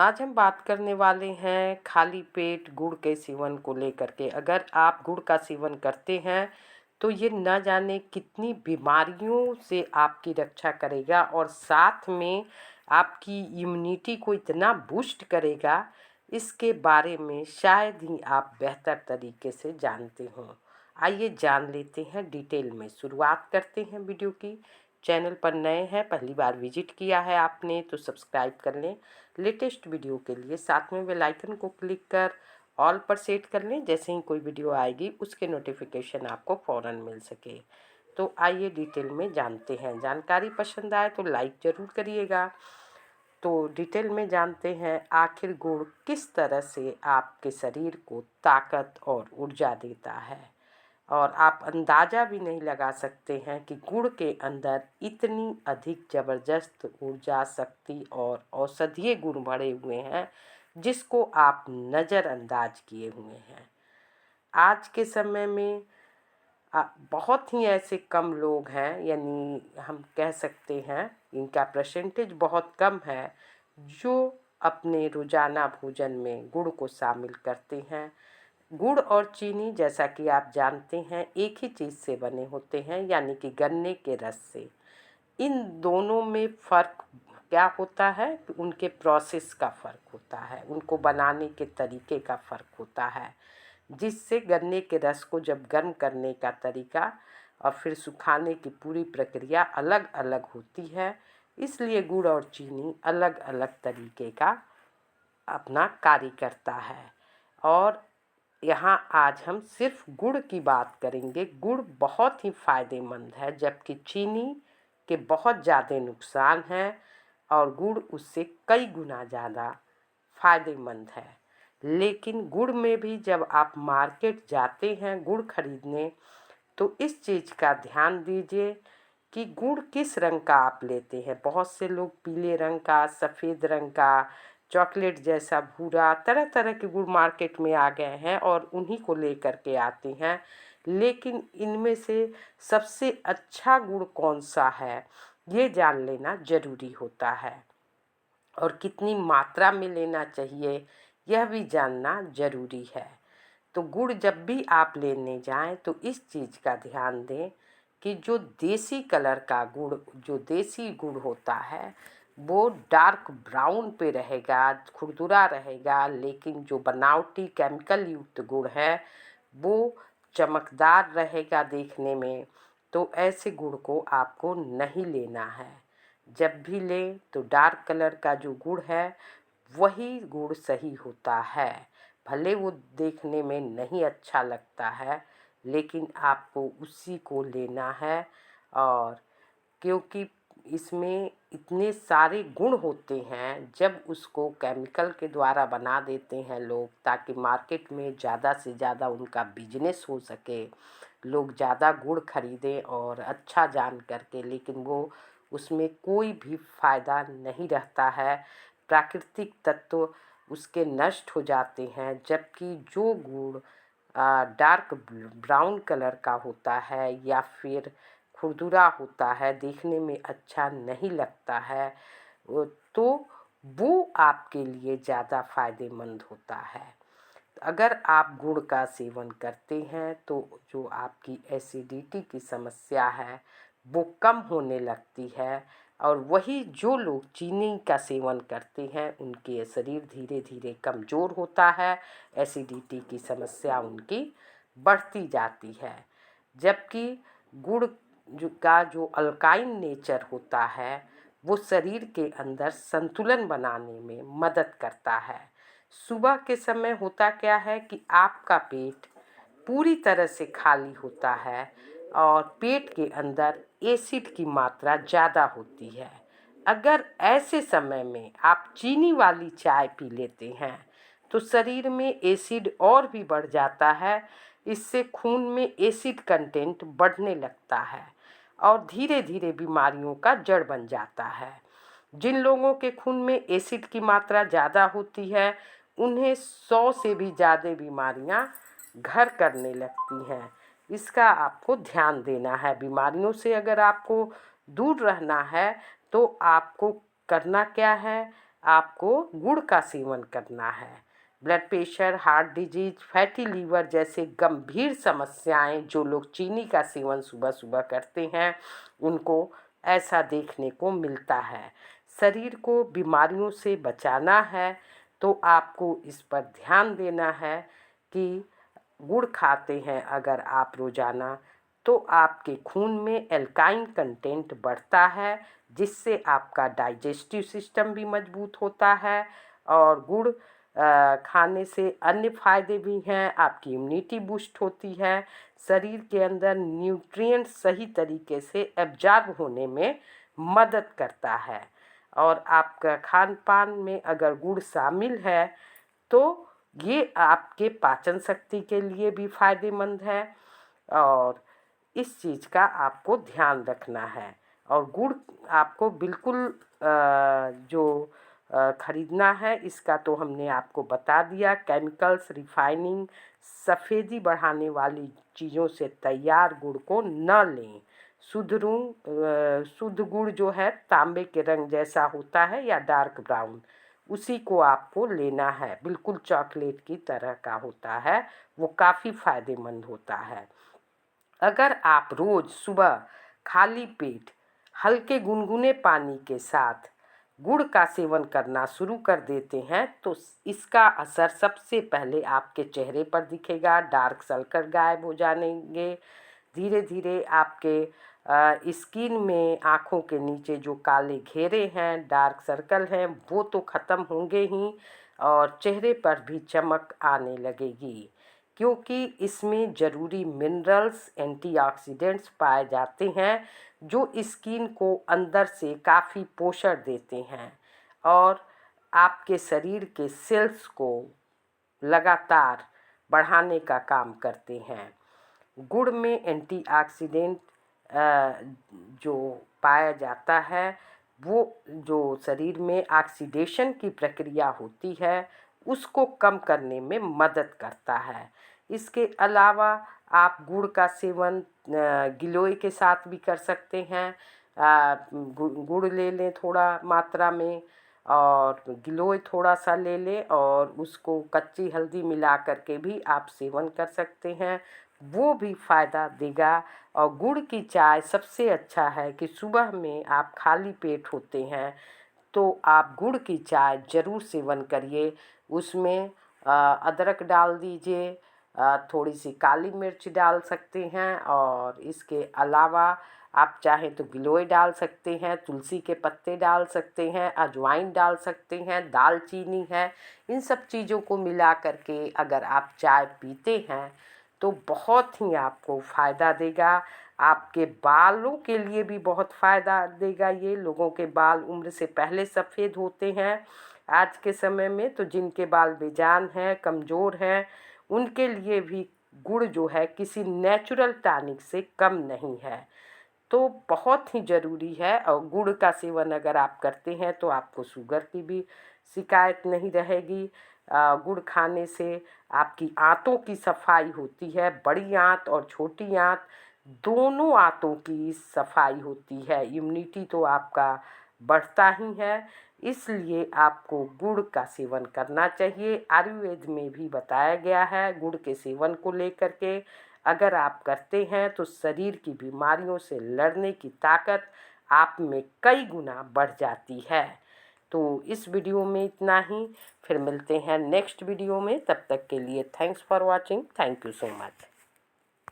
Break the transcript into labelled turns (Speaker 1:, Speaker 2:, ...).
Speaker 1: आज हम बात करने वाले हैं खाली पेट गुड़ के सेवन को लेकर के। अगर आप गुड़ का सेवन करते हैं तो ये न जाने कितनी बीमारियों से आपकी रक्षा करेगा और साथ में आपकी इम्यूनिटी को इतना बूस्ट करेगा, इसके बारे में शायद ही आप बेहतर तरीके से जानते हों। आइए जान लेते हैं डिटेल में। शुरुआत करते हैं वीडियो की। चैनल पर नए हैं, पहली बार विजिट किया है आपने तो सब्सक्राइब कर लें लेटेस्ट वीडियो के लिए। साथ में बेल आइकन को क्लिक कर ऑल पर सेट कर लें, जैसे ही कोई वीडियो आएगी उसके नोटिफिकेशन आपको फ़ौरन मिल सके। तो आइए डिटेल में जानते हैं। जानकारी पसंद आए तो लाइक ज़रूर करिएगा। तो डिटेल में जानते हैं आखिर गुड़ किस तरह से आपके शरीर को ताकत और ऊर्जा देता है। और आप अंदाज़ा भी नहीं लगा सकते हैं कि गुड़ के अंदर इतनी अधिक ज़बरदस्त ऊर्जा, शक्ति और औषधीय गुण भरे हुए हैं जिसको आप नज़रअंदाज किए हुए हैं। आज के समय में बहुत ही ऐसे कम लोग हैं, यानी हम कह सकते हैं इनका परसेंटेज बहुत कम है जो अपने रोज़ाना भोजन में गुड़ को शामिल करते हैं। गुड़ और चीनी, जैसा कि आप जानते हैं, एक ही चीज़ से बने होते हैं, यानी कि गन्ने के रस से। इन दोनों में फ़र्क क्या होता है कि उनके प्रोसेस का फ़र्क होता है, उनको बनाने के तरीके का फ़र्क होता है, जिससे गन्ने के रस को जब गर्म करने का तरीका और फिर सुखाने की पूरी प्रक्रिया अलग अलग होती है। इसलिए गुड़ और चीनी अलग अलग तरीके का अपना कार्य करता है। और यहाँ आज हम सिर्फ गुड़ की बात करेंगे। गुड़ बहुत ही फ़ायदेमंद है, जबकि चीनी के बहुत ज़्यादा नुकसान हैं और गुड़ उससे कई गुना ज़्यादा फ़ायदेमंद है। लेकिन गुड़ में भी जब आप मार्केट जाते हैं गुड़ खरीदने, तो इस चीज़ का ध्यान दीजिए कि गुड़ किस रंग का आप लेते हैं। बहुत से लोग पीले रंग का, सफ़ेद रंग का, चॉकलेट जैसा भूरा, तरह तरह के गुड़ मार्केट में आ गए हैं और उन्हीं को लेकर के आते हैं। लेकिन इनमें से सबसे अच्छा गुड़ कौन सा है ये जान लेना ज़रूरी होता है, और कितनी मात्रा में लेना चाहिए यह भी जानना ज़रूरी है। तो गुड़ जब भी आप लेने जाएं तो इस चीज़ का ध्यान दें कि जो देसी कलर का गुड़, जो देसी गुड़ होता है, वो डार्क ब्राउन पे रहेगा, खुरदुरा रहेगा। लेकिन जो बनावटी केमिकल युक्त गुड़ है वो चमकदार रहेगा देखने में। तो ऐसे गुड़ को आपको नहीं लेना है। जब भी लें तो डार्क कलर का जो गुड़ है वही गुड़ सही होता है। भले वो देखने में नहीं अच्छा लगता है, लेकिन आपको उसी को लेना है। और क्योंकि इसमें इतने सारे गुण होते हैं, जब उसको केमिकल के द्वारा बना देते हैं लोग ताकि मार्केट में ज़्यादा से ज़्यादा उनका बिजनेस हो सके, लोग ज़्यादा गुड़ खरीदें और अच्छा जान करके, लेकिन वो उसमें कोई भी फ़ायदा नहीं रहता है। प्राकृतिक तत्व उसके नष्ट हो जाते हैं। जबकि जो गुड़ डार्क ब्राउन कलर का होता है या फिर खुरदुरा होता है, देखने में अच्छा नहीं लगता है, तो वो आपके लिए ज़्यादा फ़ायदेमंद होता है। अगर आप गुड़ का सेवन करते हैं तो जो आपकी एसिडिटी की समस्या है वो कम होने लगती है। और वही जो लोग चीनी का सेवन करते हैं उनके शरीर धीरे धीरे कमज़ोर होता है, एसिडिटी की समस्या उनकी बढ़ती जाती है। जबकि गुड़ जो अल्काइन नेचर होता है वो शरीर के अंदर संतुलन बनाने में मदद करता है। सुबह के समय होता क्या है कि आपका पेट पूरी तरह से खाली होता है और पेट के अंदर एसिड की मात्रा ज़्यादा होती है। अगर ऐसे समय में आप चीनी वाली चाय पी लेते हैं तो शरीर में एसिड और भी बढ़ जाता है। इससे खून में एसिड कंटेंट बढ़ने लगता है और धीरे धीरे बीमारियों का जड़ बन जाता है। जिन लोगों के खून में एसिड की मात्रा ज़्यादा होती है उन्हें 100 से भी ज़्यादा बीमारियां घर करने लगती हैं। इसका आपको ध्यान देना है। बीमारियों से अगर आपको दूर रहना है तो आपको करना क्या है, आपको गुड़ का सेवन करना है। Blood pressure, heart disease, fatty liver जैसे गंभीर समस्याएं जो लोग चीनी का सेवन सुबह सुबह करते हैं उनको ऐसा देखने को मिलता है। शरीर को बीमारियों से बचाना है तो आपको इस पर ध्यान देना है कि गुड़ खाते हैं अगर आप रोज़ाना तो आपके खून में एल्काइन कंटेंट बढ़ता है, जिससे आपका डाइजेस्टिव सिस्टम भी मजबूत होता है। और गुड़ खाने से अन्य फायदे भी हैं। आपकी इम्यूनिटी बूस्ट होती है, शरीर के अंदर न्यूट्रिएंट सही तरीके से एब्जॉर्ब होने में मदद करता है। और आपका खान पान में अगर गुड़ शामिल है तो ये आपके पाचन शक्ति के लिए भी फायदेमंद है और इस चीज़ का आपको ध्यान रखना है। और गुड़ आपको बिल्कुल जो खरीदना है इसका तो हमने आपको बता दिया। केमिकल्स, रिफाइनिंग, सफ़ेदी बढ़ाने वाली चीज़ों से तैयार गुड़ को न लें। शुद्ध गुड़ जो है तांबे के रंग जैसा होता है या डार्क ब्राउन, उसी को आपको लेना है। बिल्कुल चॉकलेट की तरह का होता है, वो काफ़ी फायदेमंद होता है। अगर आप रोज़ सुबह खाली पेट हल्के गुनगुने पानी के साथ गुड़ का सेवन करना शुरू कर देते हैं तो इसका असर सबसे पहले आपके चेहरे पर दिखेगा। डार्क सर्कल गायब हो जाएंगे। धीरे धीरे आपके स्किन में आँखों के नीचे जो काले घेरे हैं, डार्क सर्कल हैं, वो तो ख़त्म होंगे ही और चेहरे पर भी चमक आने लगेगी, क्योंकि इसमें ज़रूरी मिनरल्स, एंटीऑक्सीडेंट्स पाए जाते हैं जो स्किन को अंदर से काफ़ी पोषण देते हैं और आपके शरीर के सेल्स को लगातार बढ़ाने का काम करते हैं। गुड़ में एंटीऑक्सीडेंट जो पाया जाता है वो जो शरीर में ऑक्सीडेशन की प्रक्रिया होती है उसको कम करने में मदद करता है। इसके अलावा आप गुड़ का सेवन गिलोय के साथ भी कर सकते हैं। गुड़ ले लें थोड़ा मात्रा में और गिलोय थोड़ा सा ले लें और उसको कच्ची हल्दी मिला करके भी आप सेवन कर सकते हैं, वो भी फ़ायदा देगा। और गुड़ की चाय सबसे अच्छा है कि सुबह में आप खाली पेट होते हैं तो आप गुड़ की चाय ज़रूर सेवन करिए। उसमें अदरक डाल दीजिए, थोड़ी सी काली मिर्च डाल सकते हैं और इसके अलावा आप चाहें तो गिलोय डाल सकते हैं, तुलसी के पत्ते डाल सकते हैं, अजवाइन डाल सकते हैं, दालचीनी है। इन सब चीज़ों को मिला करके अगर आप चाय पीते हैं तो बहुत ही आपको फ़ायदा देगा। आपके बालों के लिए भी बहुत फ़ायदा देगा। ये लोगों के बाल उम्र से पहले सफ़ेद होते हैं आज के समय में, तो जिनके बाल बेजान हैं, कमज़ोर हैं, उनके लिए भी गुड़ जो है किसी नेचुरल टॉनिक से कम नहीं है, तो बहुत ही ज़रूरी है। और गुड़ का सेवन अगर आप करते हैं तो आपको शुगर की भी शिकायत नहीं रहेगी। गुड़ खाने से आपकी आंतों की सफाई होती है, बड़ी आंत और छोटी आंत दोनों आंतों की सफाई होती है। इम्यूनिटी तो आपका बढ़ता ही है, इसलिए आपको गुड़ का सेवन करना चाहिए। आयुर्वेद में भी बताया गया है गुड़ के सेवन को लेकर के। अगर आप करते हैं तो शरीर की बीमारियों से लड़ने की ताकत आप में कई गुना बढ़ जाती है। तो इस वीडियो में इतना ही, फिर मिलते हैं नेक्स्ट वीडियो में। तब तक के लिए thanks for watching. Thank you so much.